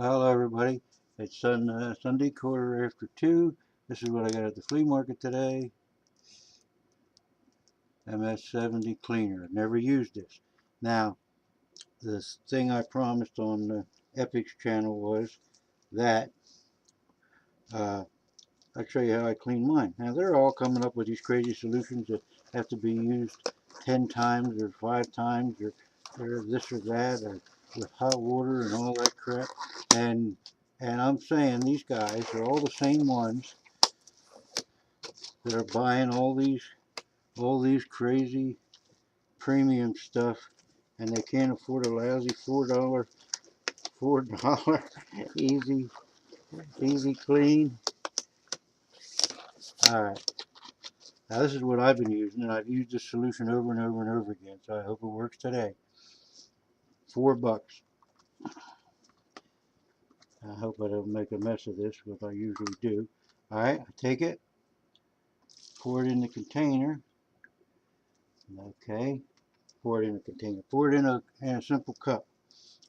Well, hello everybody. It's Sunday, quarter after 2. This is what I got at the flea market today. MS-70 cleaner. Never used this. Now, this thing I promised on Epic's channel was that I'd show you how I clean mine. Now, they're all coming up with these crazy solutions that have to be used 10 times or 5 times or this or that or with hot water and all that crap. And I'm saying these guys are all the same ones that are buying all these crazy premium stuff, and they can't afford a lousy $4 easy clean. All right, now this is what I've been using, and I've used this solution over and over and over again, so I hope it works today. $4. I hope I don't make a mess of this, what I usually do. All right, I take it, pour it in the container. Okay, pour it in a container. Pour it in a simple cup.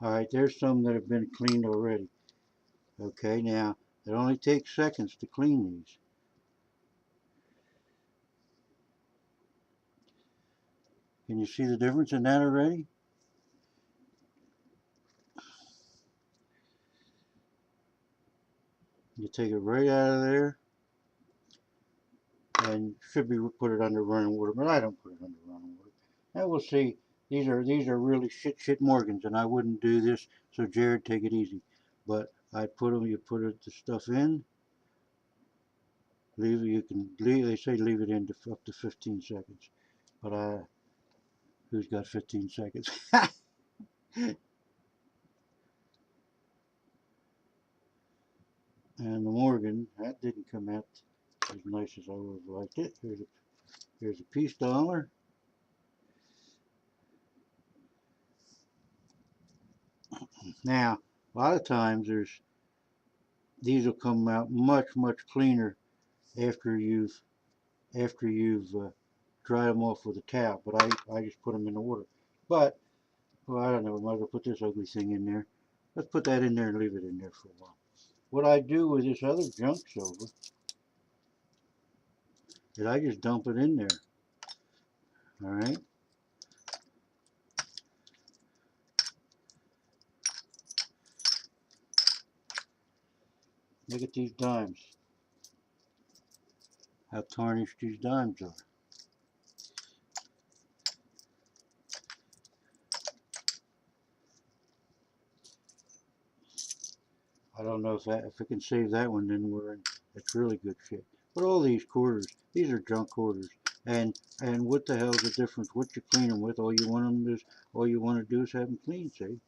All right, there's some that have been cleaned already. Okay, now it only takes seconds to clean these. Can you see the difference in that already? You take it right out of there, and should be put it under running water, but I don't put it under running water. Now we'll see. These are really shit Morgans, and I wouldn't do this. So Jared, take it easy. But I put them. You put the stuff in. Leave it. You can leave. They say leave it in up to 15 seconds. But who's got 15 seconds? And the Morgan, that didn't come out as nice as I would have liked it. Here's a peace dollar. Now, a lot of times these will come out much cleaner after you've dried them off with a towel. But I just put them in the water. But well, I don't know. I might as well put this ugly thing in there. Let's put that in there and leave it in there for a while. What I do with this other junk silver is I just dump it in there. All right. Look at these dimes. How tarnished these dimes are. I don't know if I can save that one, then it's really good shit. But all these quarters, these are junk quarters, and what the hell's the difference? What you clean them with? All you want to do is have them clean. See?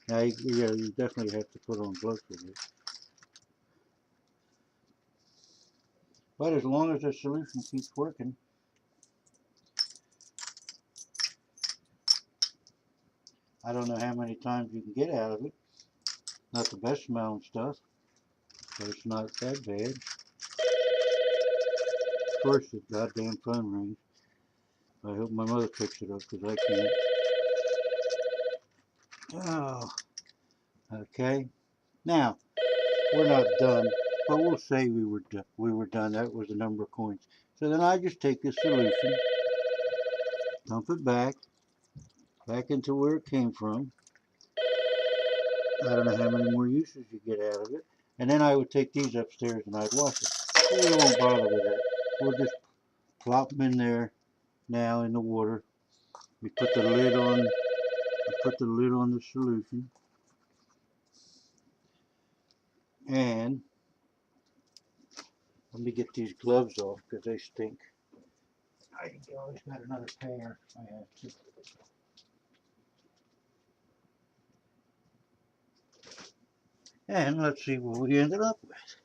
Now, you definitely have to put on gloves with it. But as long as the solution keeps working, I don't know how many times you can get out of it. Not the best smelling stuff, but it's not that bad. Of course, the goddamn phone rings. I hope my mother picks it up because I can't. Oh, okay. Now, we're not done, but we'll say we were done. That was the number of coins. So then I just take this solution, dump it back into where it came from. I don't know how many more uses you get out of it. And then I would take these upstairs and I'd wash it. But we won't bother with that. We'll just plop them in there now in the water. We put the lid on. We put the lid on the solution, and let me get these gloves off because they stink. I always got another pair. I have to. And let's see what we ended up with.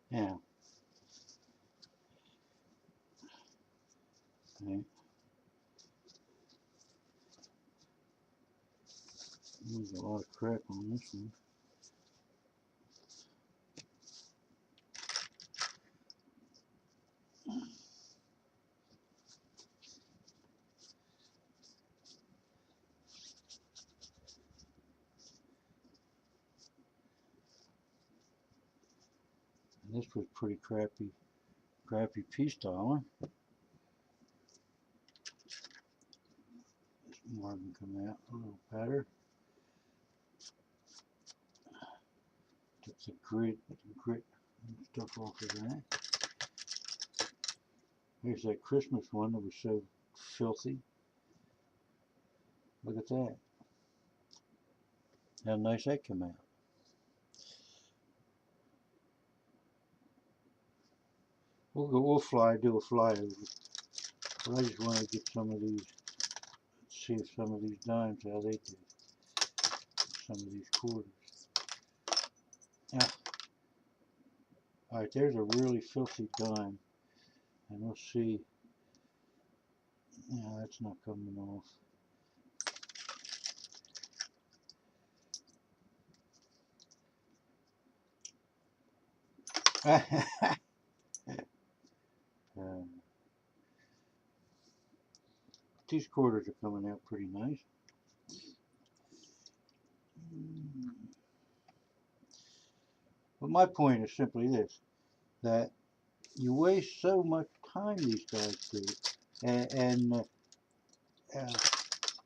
Now, okay. There's a lot of crap on this one. This was pretty crappy piece dialing. This margin come out a little better. Took the grit and stuff off of that. Here's that Christmas one that was so filthy. Look at that. How nice that came out. We'll do a fly over. But I just want to get some of these, see if some of these dimes, how they do. Some of these quarters. Now, alright, there's a really filthy dime. And we'll see. Yeah, that's not coming off. These quarters are coming out pretty nice. But my point is simply this, that you waste so much time, these guys do, and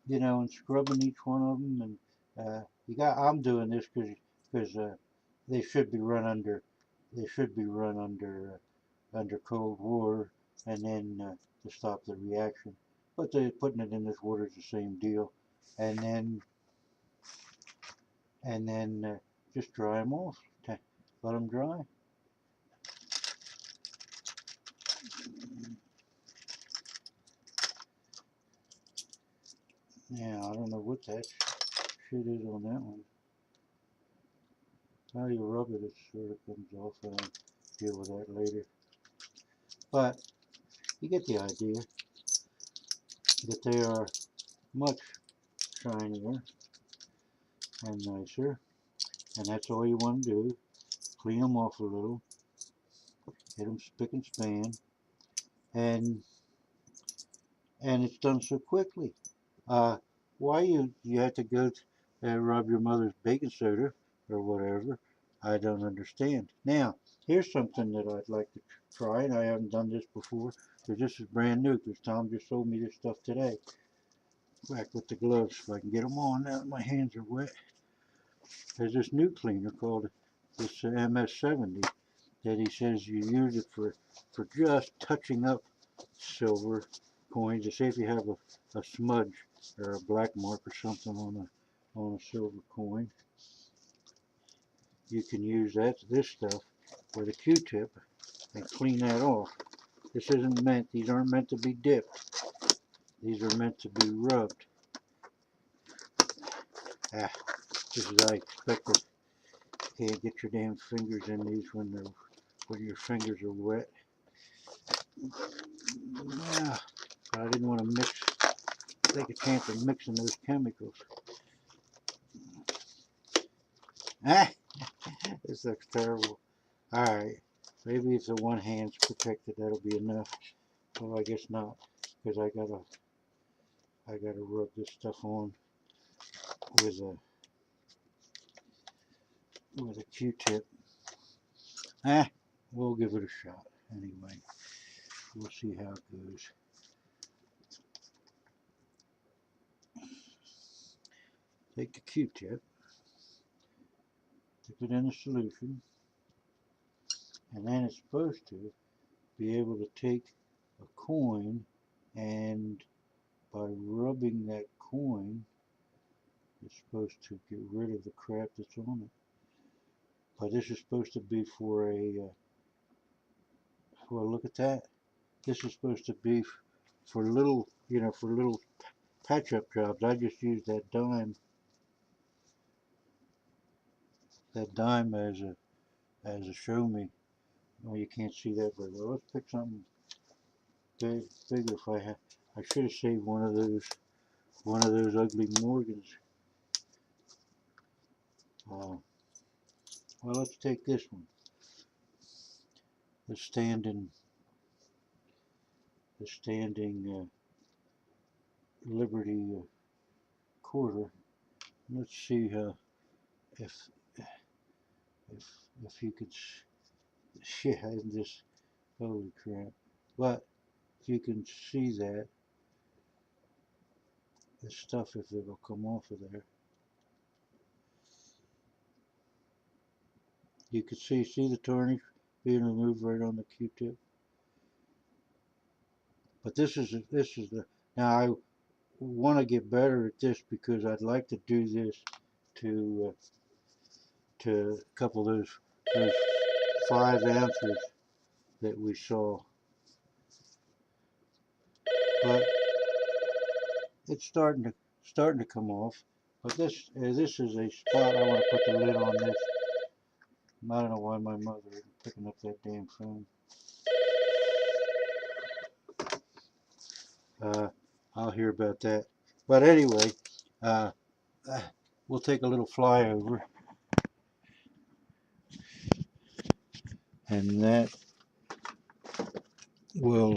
you know, and scrubbing each one of them, and I'm doing this because they should be run under under cold water, and then to stop the reaction. But putting it in this water is the same deal, and then just dry them off. Let them dry. Now I don't know what that shit is on that one. How you rub it, it sort of comes off. I'll deal with that later. But you get the idea that they are much shinier and nicer, and that's all you want to do. Clean them off a little, get them spick and span, and it's done so quickly. Why you have to go rub your mother's baking soda or whatever, I don't understand. Now, here's something that I'd like to try, and I haven't done this before, because this is brand new, because Tom just sold me this stuff today. Back with the gloves, if I can get them on now that my hands are wet. There's this new cleaner called this MS-70 that he says you use it for just touching up silver coins. To say if you have a smudge or a black mark or something on a silver coin, you can use this stuff with a Q-tip and clean that off. These aren't meant to be dipped. These are meant to be rubbed. Just as I expected. Can't get your damn fingers in these when your fingers are wet. Yeah, I didn't want to take a chance of mixing those chemicals. This looks terrible. Alright, maybe if the one hand's protected, that'll be enough. Well, I guess not, because I gotta rub this stuff on with a Q-tip. We'll give it a shot anyway. We'll see how it goes. Take the Q-tip, dip it in the solution, and then it's supposed to be able to take a coin, and by rubbing that coin, it's supposed to get rid of the crap that's on it. But this is supposed to be for well, look at that. This is supposed to be for little, for little patch-up jobs. I just used that dime as a show me. Well, you can't see that very well. Let's pick something bigger. I should have saved one of those ugly Morgans. Well, let's take this one. The standing Liberty quarter. Let's see if if you could Yeah, and just holy crap. But you can see that the stuff, if it'll come off of there, you can see the tarnish being removed right on the Q-tip. But this is the now I want to get better at this because I'd like to do this to a couple of those 5 ounces that we saw. But it's starting to come off. But this is a spot I want to put the lid on this. I don't know why my mother isn't picking up that damn phone. Uh, I'll hear about that. But anyway, uh, we'll take a little flyover, and that will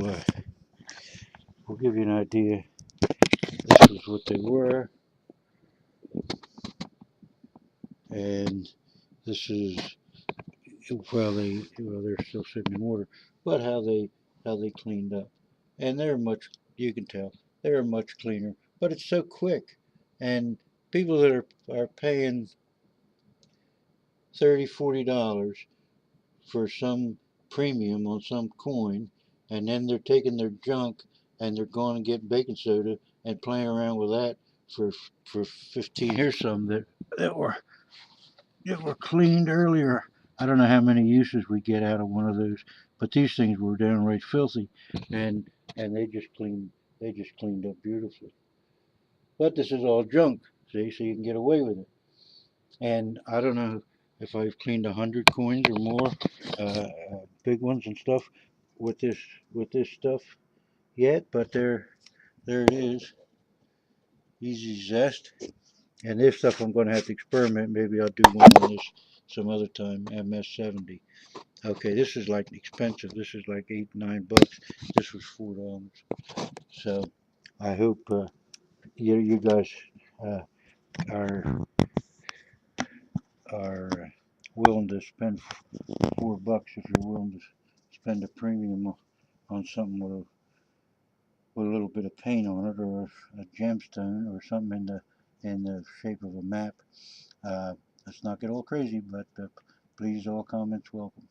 will give you an idea. This is what they were, and this is they're still sitting in water, but how they cleaned up, and they're much you can tell they're much cleaner. But it's so quick, and people that are paying $30-$40 for some premium on some coin, and then they're taking their junk and they're going and getting baking soda and playing around with that for 15. Here's some that were cleaned earlier. I don't know how many uses we get out of one of those, but these things were downright filthy, and and they just cleaned up beautifully. But this is all junk, see, so you can get away with it. And I don't know if I've cleaned 100 coins or more, big ones and stuff, with this stuff yet, but there it is, easy zest. And this stuff I'm going to have to experiment. Maybe I'll do one on this some other time. MS-70. Okay, this is like expensive. This is like $8-9. This was $4. So I hope you guys uh, are willing to spend $4 if you're willing to spend a premium on something with a little bit of paint on it, or a gemstone, or something in the shape of a map. Let's not get all crazy, but please, all comments welcome.